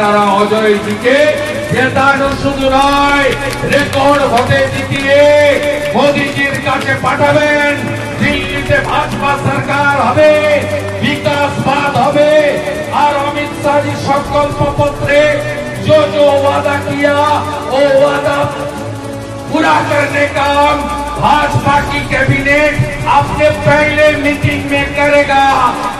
আপনারা অজয় দিকে জেতানো শুধু নয়, রেকর্ড ভোটে জিতিয়ে মোদীজির কাছে পাঠাবেন। দিল্লিতে ভাজপা সরকার হবে, विकासवाद হবে। और अमित शाह जी संकल्प पत्र जो जो वादा किया वो वादा पूरा करने का काम भाजपा की कैबिनेट अपने पहले मीटिंग में करेगा।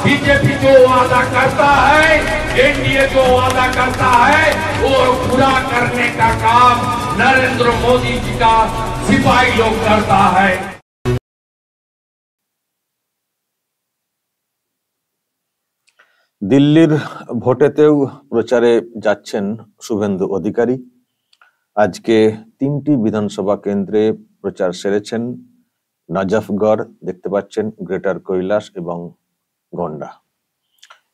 बीजेपी जो वादा करता है, एनडीए जो वादा करता है, वो पूरा करने का काम नरेंद्र मोदी जी का सिपाही लोग करता है। দিল্লির ভোটেতেও প্রচারে যাচ্ছেন শুভেন্দু অধিকারী। আজকে 3টি বিধানসভা কেন্দ্রে প্রচার সেরেছেন। নাজফগড় দেখতে পাচ্ছেন, গ্রেটার কৈলাস এবং গন্ডা,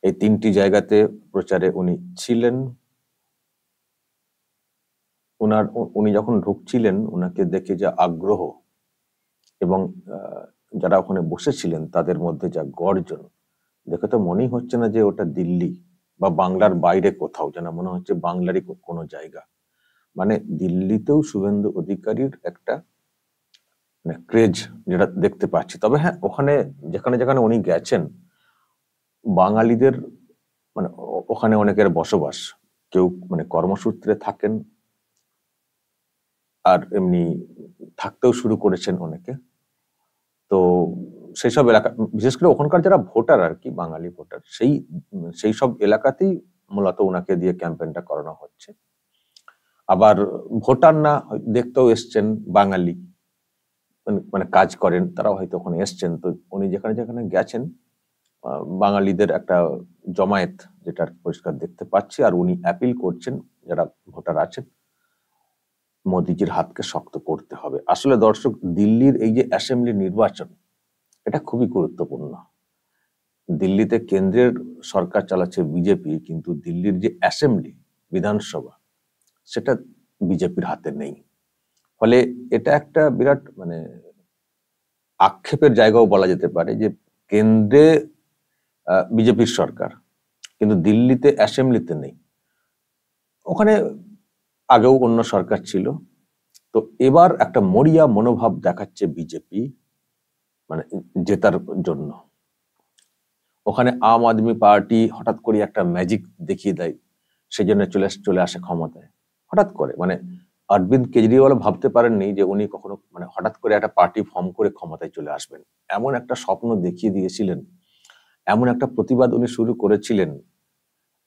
এই 3টি জায়গাতে প্রচারে উনি ছিলেন। উনি যখন ঢুকছিলেন, উনাকে দেখে যা আগ্রহ এবং যারা ওখানে বসেছিলেন তাদের মধ্যে যা গর্জন, দেখে তো মনেই হচ্ছে না যে ওটা দিল্লি বা বাংলার বাইরে কোথাও, যেন মনে হচ্ছে বাংলারই কোনো জায়গা। মানে দিল্লিতেও শুভেন্দু অধিকারীর একটা ক্রেজ যেটা দেখতে পাচ্ছি। তবে হ্যাঁ, ওখানে যেখানে যেখানে উনি গেছেন, বাঙালিদের মানে ওখানে অনেকের বসবাস, কেউ মানে কর্মসূত্রে থাকেন, আর এমনি থাকতেও শুরু করেছেন অনেকে। তো সেই সব এলাকা, বিশেষ করে ওখানকার যারা ভোটার আর কি, বাঙালি ভোটার, সেই সব এলাকাতেই মূলত ওনাকে দিয়ে ক্যাম্পেইনটা করানো হচ্ছে। আবার ভোটার না দেখতেও এসছেন বাঙালি, মানে কাজ করেন, তারাও হয়তো ওখানে এসছেন। তো উনি যেখানে যেখানে গেছেন, বাঙালিদের একটা জমায়েত যেটা পরিষ্কার দেখতে পাচ্ছি। আর উনি অ্যাপিল করছেন যারা ভোটার আছেন, মোদিজির হাতকে শক্ত করতে হবে। আসলে দর্শক, দিল্লির এই যে অ্যাসেম্বলি নির্বাচন, এটা খুবই গুরুত্বপূর্ণ। দিল্লিতে কেন্দ্রের সরকার চালাচ্ছে বিজেপি, কিন্তু দিল্লির যে অ্যাসেম্বলি বিধানসভা, সেটা বিজেপির হাতে নেই। ফলে এটা একটা বিরাট মানে আক্ষেপের জায়গাও বলা যেতে পারে যে কেন্দ্রে বিজেপির সরকার, কিন্তু দিল্লিতে অ্যাসেম্বলিতে নেই। ওখানে আগেও অন্য সরকার ছিল। তো এবার একটা মরিয়া মনোভাব দেখাচ্ছে বিজেপি, মানে জেতার জন্য। ওখানে আম আদমি পার্টি হঠাৎ করে একটা ম্যাজিক দেখিয়ে দেয়, সেই জন্য চলে আসে ক্ষমতায় হঠাৎ করে। মানে অরবিন্দ কেজরিওয়াল ভাবতে পারেননি যে উনি কখনো মানে হঠাৎ করে একটা পার্টি ফর্ম করে ক্ষমতায় চলে আসবেন। এমন একটা স্বপ্ন দেখিয়ে দিয়েছিলেন, এমন একটা প্রতিবাদ উনি শুরু করেছিলেন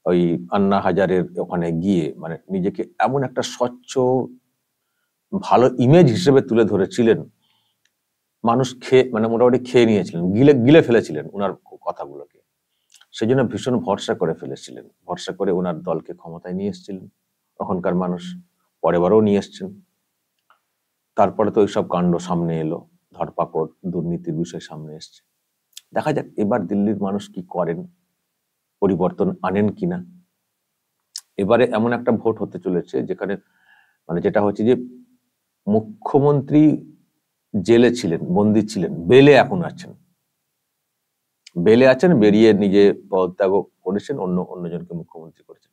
ওই আন্না হাজারের ওখানে গিয়ে, মানে নিজেকে এমন একটা স্বচ্ছ ভালো ইমেজ হিসেবে তুলে ধরেছিলেন। মানুষ মানে মোটামুটি খেয়ে নিয়েছিলেন, গিলে ফেলেছিলেন ওনার কথাগুলোকে। সেই জন্য ভীষণ ভরসা করে ফেলেছিলেন, ভরসা করে ওনার দলকে ক্ষমতায় নিয়ে এসেছিলেন তখনকার মানুষ। পরেবারও নিয়ে এসছেন। তারপরে তো ওইসব কাণ্ড সামনে এলো, ধরপাকড়, দুর্নীতির বিষয় সামনে এসছে। দেখা যাক এবার দিল্লির মানুষ কি করেন, পরিবর্তন আনেন কিনা। এবারে এমন একটা ভোট হতে চলেছে যেখানে মানে যেটা হচ্ছে যে মুখ্যমন্ত্রী জেলে ছিলেন, বন্দী ছিলেন, বেলে এখন আছেন, বেরিয়ে নিজে পদত্যাগ করেছেন, অন্যজনকে মুখ্যমন্ত্রী করেছেন।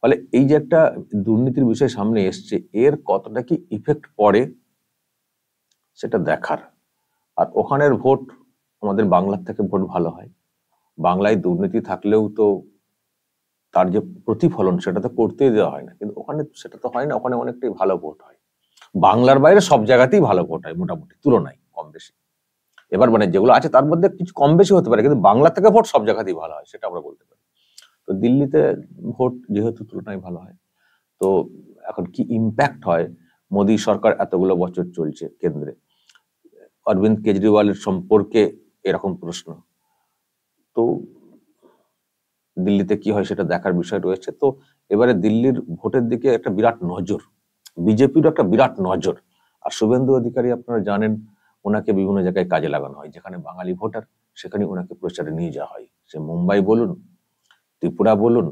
ফলে এই যে একটা দুর্নীতির বিষয় সামনে এসছে, এর কতটা কি ইফেক্ট পড়ে সেটা দেখার। আর ওখানের ভোট আমাদের বাংলার থেকে ভোট ভালো হয়। বাংলায় দুর্নীতি থাকলেও তো তার যে প্রতিফলন সেটা তো করতেই দেওয়া হয় না, কিন্তু ওখানে সেটা তো হয় না। ওখানে অনেকটাই ভালো ভোট হয়। বাংলার বাইরে সব জায়গাতেই ভালো ভোট হয় মোটামুটি, তুলনায় কম বেশি। এবার মানে যেগুলো আছে তার মধ্যে কিছু কম বেশি হতে পারে, কিন্তু বাংলা থেকে ভোট সব জায়গাতেই ভালো হয়, সেটা আমরা বলতে পারি। তো দিল্লিতে ভোট যেহেতু তুলনায় ভালো হয়, তো এখন কি ইম্প্যাক্ট হয়, মোদী সরকার এতগুলো বছর চলছে কেন্দ্রে, অরবিন্দ কেজরিওয়ালের সম্পর্কে এরকম প্রশ্ন, তো দিল্লিতে কি হয় সেটা দেখার বিষয় রয়েছে। তো এবারে দিল্লির ভোটের দিকে একটা বিরাট নজর, বিজেপির একটা বিরাট নজর। আর শুভেন্দু অধিকারী আপনারা জানেন, ওনাকে বিভিন্ন জায়গায় কাজে লাগানো হয়। যেখানে বাঙালি ভোটার, সেখানে ওনাকে প্রচারে নিয়ে যাওয়া হয়। সে মুম্বাই বলুন, ত্রিপুরা বলুন,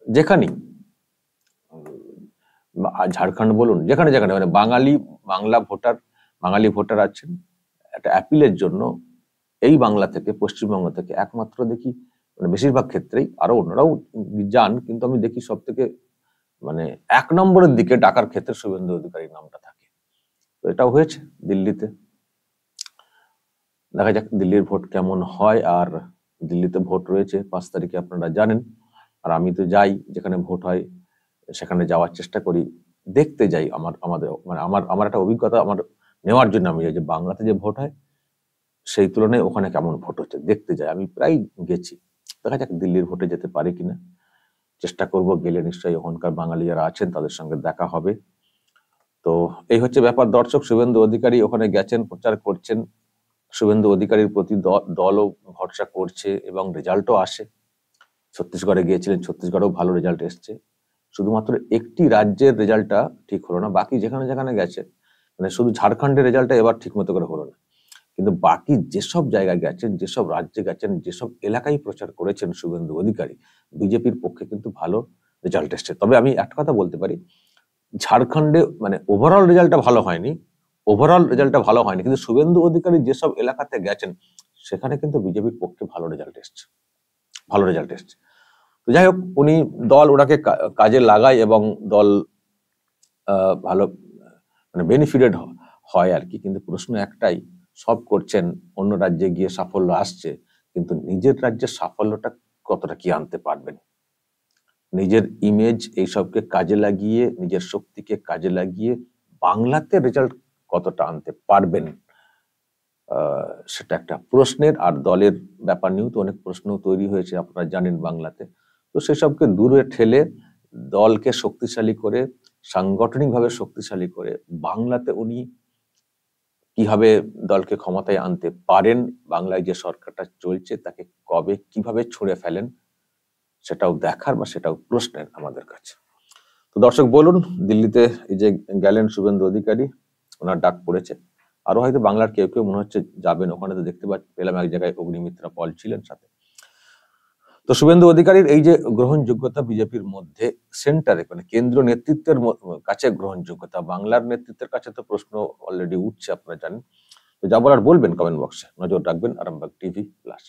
যেখানেই, ঝাড়খণ্ড বলুন, যেখানে যেখানে মানে বাঙালি ভোটার আছেন, একটা অ্যাপিলের জন্য এই বাংলা থেকে, পশ্চিমবঙ্গ থেকে একমাত্র দেখি মানে বেশিরভাগ ক্ষেত্রেই, আরো অন্যরাও যান, কিন্তু আমি দেখি সব থেকে মানে 1 নম্বরের দিকে ডাকার ক্ষেত্রে শুভেন্দু অধিকারীর নামটা থাকে। তো এটাও হয়েছে দিল্লিতে। দেখা যাক দিল্লির ভোট কেমন হয়। আর দিল্লিতে ভোট রয়েছে 5 তারিখে, আপনারা জানেন। আর আমি তো যাই, যেখানে ভোট হয় সেখানে যাওয়ার চেষ্টা করি, দেখতে যাই। আমাদের মানে আমার একটা অভিজ্ঞতা আমার নেওয়ার জন্য আমি যাই, যে বাংলাতে যে ভোট হয় সেই তুলনায় ওখানে কেমন ভোট হচ্ছে দেখতে যাই। আমি প্রায় গেছি। দেখা যাক দিল্লির ভোটে যেতে পারি কিনা, চেষ্টা করব। গেলে নিশ্চয়ই ওখানকার বাঙালি যারা আছেন তাদের সঙ্গে দেখা হবে। তো এই হচ্ছে ব্যাপার দর্শক। শুভেন্দু অধিকারী ওখানে গেছেন, প্রচার করছেন। শুভেন্দু অধিকারীর প্রতি দলও ভরসা করছে এবং রেজাল্টও আসে। ছত্তিশগড়ে গিয়েছিলেন, ছত্তিশগড়েও ভালো রেজাল্ট এসছে। শুধুমাত্র একটি রাজ্যের রেজাল্টটা ঠিক হলো না, বাকি যেখানে যেখানে গেছে, মানে শুধু ঝাড়খণ্ডের রেজাল্টটা এবার ঠিক মতো করে হলো না, কিন্তু বাকি যেসব জায়গায় গেছেন, যেসব রাজ্যে গেছেন, যেসব এলাকায় প্রচার করেছেন শুভেন্দু অধিকারী, বিজেপির পক্ষে কিন্তু ভালো রেজাল্ট এসছে। তবে আমি একটা কথা বলতে পারি, ঝাড়খণ্ডে মানে ওভারঅল রেজাল্টটা ভালো হয়নি, কিন্তু শুভেন্দু অধিকারী যেসব এলাকাতে গেছেন সেখানে কিন্তু বিজেপির পক্ষে ভালো রেজাল্ট এসছে। তো যাই হোক, উনি দল ওনাকে কাজে লাগায় এবং দল ভালো মানে বেনিফিটেড হয় আর কি। কিন্তু প্রশ্ন একটাই, সব করছেন, অন্য রাজ্যে গিয়ে সাফল্য আসছে, কিন্তু নিজের রাজ্যের সাফল্যটা কতটা কি আনতে পারবেন, নিজের ইমেজ এইসবকে কাজে লাগিয়ে, নিজের শক্তিকে কাজে লাগিয়ে বাংলাতে রেজাল্ট কতটা আনতে পারবেন, সেটা একটা প্রশ্নের। আর দলের ব্যাপার নিয়েও তো অনেক প্রশ্ন তৈরি হয়েছে, আপনারা জানেন বাংলাতে। তো সেসবকে দূরে ঠেলে দলকে শক্তিশালী করে, সাংগঠনিকভাবে শক্তিশালী করে বাংলাতে উনি কিভাবে দলকে ক্ষমতায় আনতে পারেন, বাংলায় যে সরকারটা চলছে তাকে কবে কিভাবে ছুঁড়ে ফেলেন, সেটাও দেখার বা সেটাও প্রশ্নের আমাদের কাছে। তো দর্শক বলুন, দিল্লিতে এই যে গেলেন শুভেন্দু অধিকারী, ওনার ডাক পড়েছে। আরো হয়তো বাংলার কেউ কেউ মনে হচ্ছে যাবেন ওখানে। তো দেখতে পেলাম এক জায়গায় অগ্নিমিত্রা পল ছিলেন সাথে। তো শুভেন্দু অধিকারীর এই যে গ্রহণযোগ্যতা বিজেপির মধ্যে, সেন্টারে মানে কেন্দ্র নেতৃত্বের কাছে গ্রহণযোগ্যতা, বাংলার নেতৃত্বের কাছে তো প্রশ্ন অলরেডি উঠছে, আপনারা জানেন। তো যা বলার বলবেন কমেন্ট বক্সে, নজর রাখবেন আরামবাগ টিভি প্লাস।